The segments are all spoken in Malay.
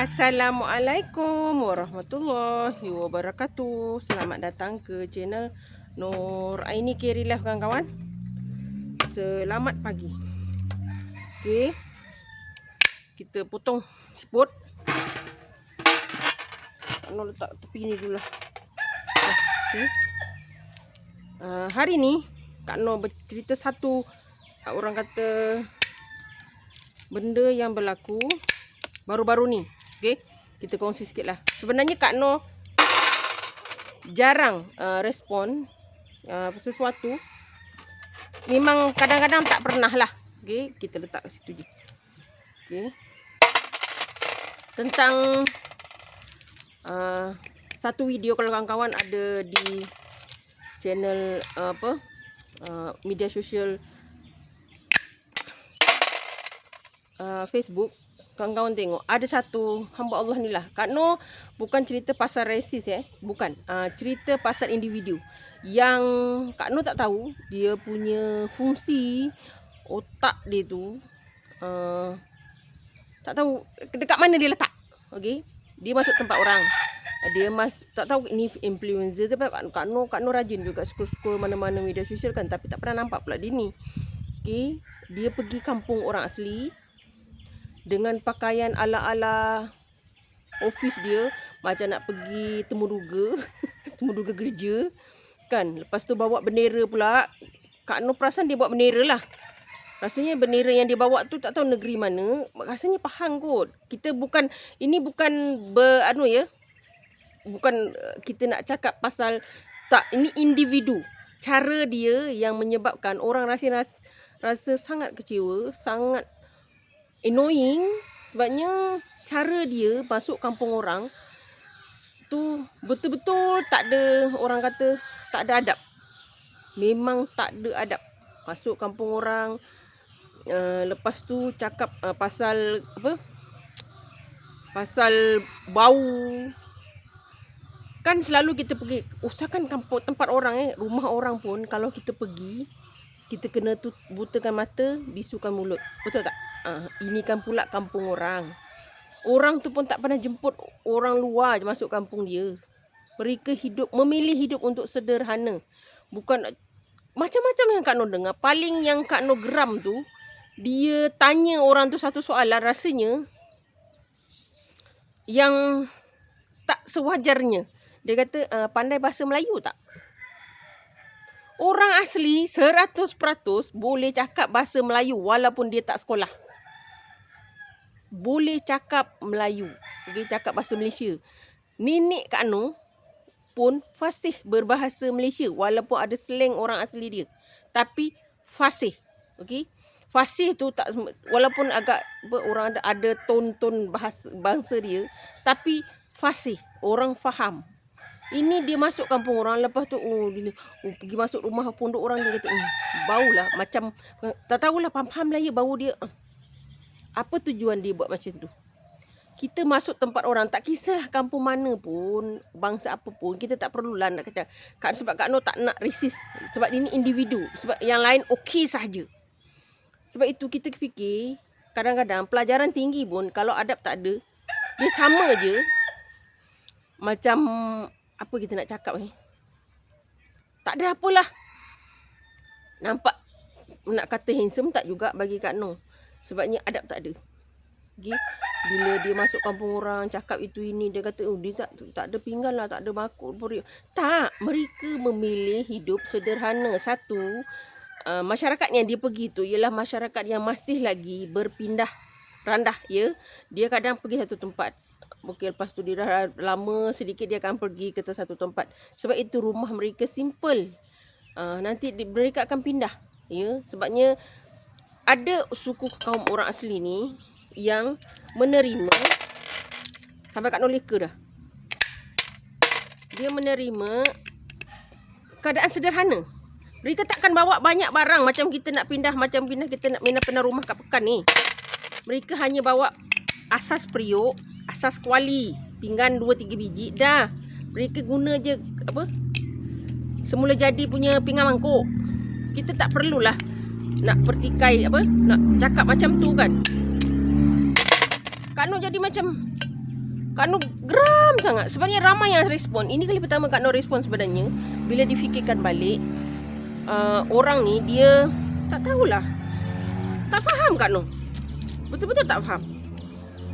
Assalamualaikum warahmatullahi wabarakatuh. Selamat datang ke channel Nur Aini Carry Life kawan-kawan. Selamat pagi. Okey. Kita potong siput. Nak letak tepi ni dulu lah. Okay. Hari ni Kak Nur bercerita satu, orang kata, benda yang berlaku baru-baru ni. Okay, kita kongsi sikit lah. Sebenarnya Kak Nur jarang respon sesuatu. Memang kadang-kadang tak pernah lah. Okay, kita letak kat situ je. Okay. Tentang satu video, kalau kawan-kawan ada di channel media sosial Facebook, kawan-kawan tengok ada satu hamba Allah ni lah. Kak Nur bukan cerita pasal resis bukan. Cerita pasal individu yang Kak Nur tak tahu dia punya fungsi otak dia tu, tak tahu dekat mana dia letak. Okey, dia masuk tempat orang, dia tak tahu ni influencer sebab Kak Nur rajin juga scroll mana-mana media sosial kan, tapi tak pernah nampak pula dia ni. Okey, dia pergi kampung orang asli dengan pakaian ala-ala office dia, macam nak pergi temuduga temuduga kerja kan. Lepas tu bawa bendera pula. Kak Nur perasan dia bawa bendera lah. Rasanya bendera yang dia bawa tu tak tahu negeri mana. Rasanya Pahang kot. Kita bukan, ini bukan bukan kita nak cakap pasal, tak, ini individu. Cara dia yang menyebabkan orang rasa sangat kecewa, sangat annoying, sebabnya cara dia masuk kampung orang tu betul-betul tak ada, orang kata tak ada adab. Memang tak ada adab. Masuk kampung orang, lepas tu cakap pasal apa? Pasal bau. Kan selalu kita pergi, usahakan kampung, tempat orang rumah orang pun kalau kita pergi, kita kena butakan mata, bisukan mulut. Betul tak? Ini kan pula kampung orang. Orang tu pun tak pernah jemput orang luar je masuk kampung dia. Mereka memilih hidup untuk sederhana. Bukan macam-macam yang Kak Nur dengar. Paling yang Kak Nur geram tu, dia tanya orang tu satu soalan rasanya yang tak sewajarnya. Dia kata, pandai bahasa Melayu tak? Orang asli 100% boleh cakap bahasa Melayu walaupun dia tak sekolah. Boleh cakap Melayu. Okay, cakap bahasa Malaysia. Nenek Kak Nur pun fasih berbahasa Malaysia walaupun ada slang orang asli dia. Tapi fasih. Okay? Fasih tu tak, walaupun agak orang ada ton-ton bangsa dia, tapi fasih. Orang faham. Ini dia masuk kampung orang, lepas tu pergi masuk rumah pondok orang, dia kata bau lah, macam tak tahulah, faham lah ya bau dia. Apa tujuan dia buat macam tu? Kita masuk tempat orang, tak kisahlah kampung mana pun, bangsa apa pun, kita tak perlulah nak kata. Sebab Kak Nur tak nak resist, sebab ini individu, sebab yang lain okey sahaja. Sebab itu kita fikir, kadang-kadang pelajaran tinggi pun kalau adab tak ada, dia sama je macam apa kita nak cakap tak ada apalah. Nampak nak kata handsome tak juga bagi Kak Nur, sebabnya adab tak ada. Okay? Bila dia masuk kampung orang, cakap itu ini, dia kata dia tak ada pinggan lah, tak ada bakul periuk. Tak, mereka memilih hidup sederhana. Satu, masyarakat yang dia pergi tu ialah masyarakat yang masih lagi berpindah randah ya. Dia kadang pergi satu tempat, mungkin lepas tu dia dah lama sedikit dia akan pergi ke satu tempat. Sebab itu rumah mereka simple. Nanti mereka akan pindah ya. Sebabnya ada suku kaum orang asli ni yang menerima, sampai Kak Nur leka dah, dia menerima keadaan sederhana. Mereka takkan bawa banyak barang macam kita nak pindah, kita nak pindah rumah kat Pekan ni. Mereka hanya bawa asas periuk, asas kuali, pinggan 2-3 biji dah. Mereka guna je semula jadi punya pinggan mangkuk. Kita tak perlulah nak nak cakap macam tu kan. Kak Nur jadi macam Kak Nur geram sangat. Sebenarnya ramai yang respon. Ini kali pertama Kak Nur respon sebenarnya. Bila difikirkan balik, orang ni dia tak tahulah. Tak faham Kak Nur. Betul-betul tak faham.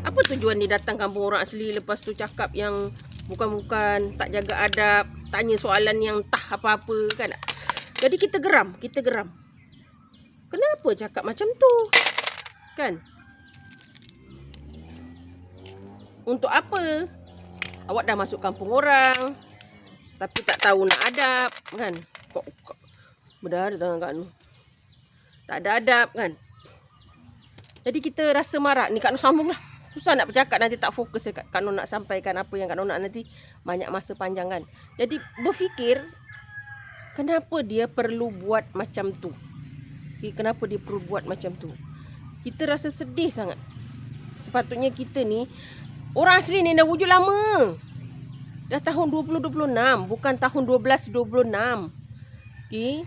Apa tujuan dia datang kampung orang asli, lepas tu cakap yang bukan-bukan, tak jaga adab, tanya soalan yang tak apa-apa kan. Jadi kita geram. Kenapa cakap macam tu? Kan? Untuk apa? Awak dah masuk kampung orang tapi tak tahu nak adab kan? Kok berdarah tangan Kak Nur. Tak ada adab kan? Jadi kita rasa marah. Ni Kak Nur sambung lah. Susah nak bercakap, nanti tak fokus Kak Nur nak sampaikan apa yang Kak Nur nak, nanti banyak masa panjang kan. Jadi berfikir, kenapa dia perlu buat macam tu? Kenapa dia perlu buat macam tu? Kita rasa sedih sangat. Sepatutnya kita ni, orang asli ni dah wujud lama. Dah tahun 2026, bukan tahun 1226. Okay?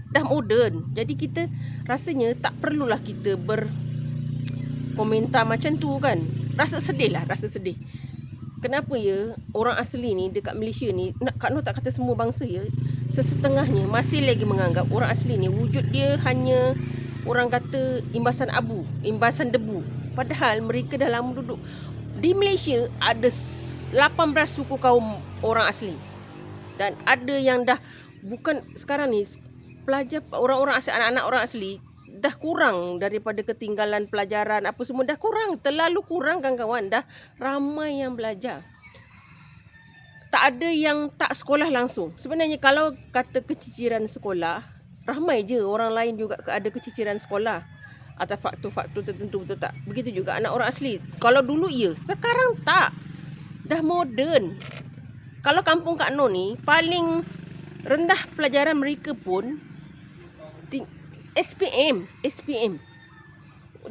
Dah moden. Jadi kita rasanya tak perlulah kita berkomentar macam tu kan. Rasa sedih. Kenapa ya orang asli ni dekat Malaysia ni, Kak Nur tak kata semua bangsa ya, sesetengahnya masih lagi menganggap orang asli ni wujud dia hanya orang kata imbasan abu, imbasan debu. Padahal mereka dah lama duduk. Di Malaysia ada 18 suku kaum orang asli. Dan ada yang dah, bukan sekarang ni, pelajar orang-orang asli, anak-anak orang asli dah kurang daripada ketinggalan pelajaran apa semua, dah kurang, terlalu kurang kawan-kawan. Dah ramai yang belajar. Tak ada yang tak sekolah langsung. Sebenarnya kalau kata keciciran sekolah, ramai je orang lain juga ada keciciran sekolah atas faktor-faktor tertentu, betul tak? Begitu juga anak orang asli. Kalau dulu ya, sekarang tak. Dah moden. Kalau kampung Kak Nur ni, paling rendah pelajaran mereka pun SPM.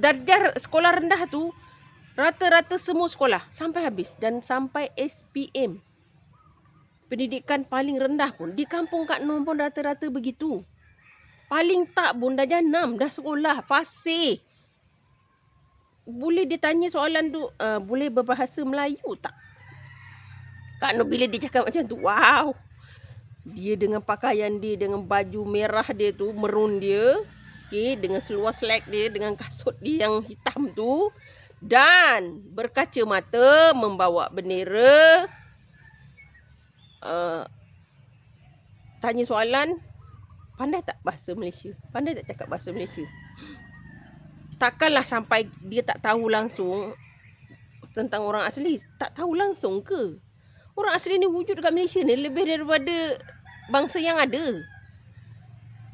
Darjah sekolah rendah tu rata-rata semua sekolah sampai habis dan sampai SPM. Pendidikan paling rendah pun di kampung Kak Nur pun rata-rata begitu. Paling tak pun darjah 6 dah sekolah, fasih. Boleh ditanya soalan tu, boleh berbahasa Melayu tak? Kak Nur bila dia cakap macam tu, wow. Dia dengan pakaian dia, dengan baju merah dia tu, merun dia, okay, dengan seluar slack dia, dengan kasut dia yang hitam tu, dan berkaca mata, membawa bendera, tanya soalan, pandai tak bahasa Malaysia? Pandai tak cakap bahasa Malaysia? Takkanlah sampai dia tak tahu langsung tentang orang asli. Tak tahu langsung ke? Orang asli ni wujud dekat Malaysia ni lebih daripada bangsa yang ada.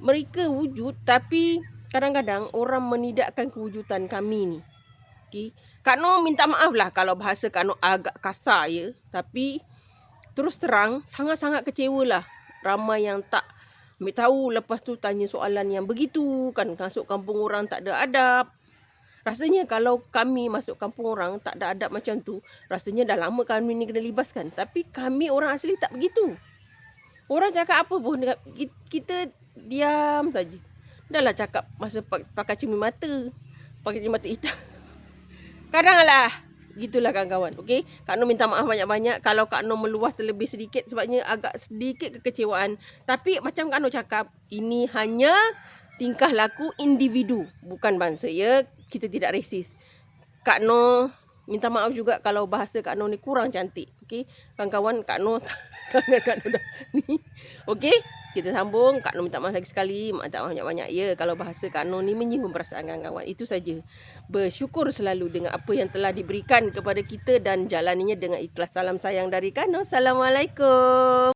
Mereka wujud, tapi kadang-kadang orang menidakkan kewujudan kami ni. Okay? Kak Nur minta maaf lah kalau bahasa Kak Nur agak kasar ya. Tapi terus terang, sangat-sangat kecewa lah. Ramai yang tak ambil tahu, lepas tu tanya soalan yang begitu kan. Masuk kampung orang tak ada adab. Rasanya kalau kami masuk kampung orang tak ada adab macam tu, rasanya dah lama kami ni kena libaskan. Tapi kami orang asli tak begitu. Orang cakap apa pun, kita diam saja. Dah lah cakap masa pakai cermin mata, pakai cermin mata hitam. Kadang-kadang gitulah kawan-kawan. Okay? Kak Nur minta maaf banyak-banyak kalau Kak Nur meluas terlebih sedikit, sebabnya agak sedikit kekecewaan. Tapi macam Kak Nur cakap, ini hanya tingkah laku individu, bukan bangsa ya. Kita tidak resis. Kak Nur minta maaf juga kalau bahasa Kak Nur ni kurang cantik. Okay? Kawan-kawan, Kak Nur tangan Kak Nur dah ni. Okay? Kita sambung. Kak Nur minta maaf lagi sekali. Minta maaf banyak-banyak ya kalau bahasa Kak Nur ni menyinggung perasaan kawan-kawan. Itu saja. Bersyukur selalu dengan apa yang telah diberikan kepada kita dan jalaninya dengan ikhlas. Salam sayang dari Kak Nur. Assalamualaikum.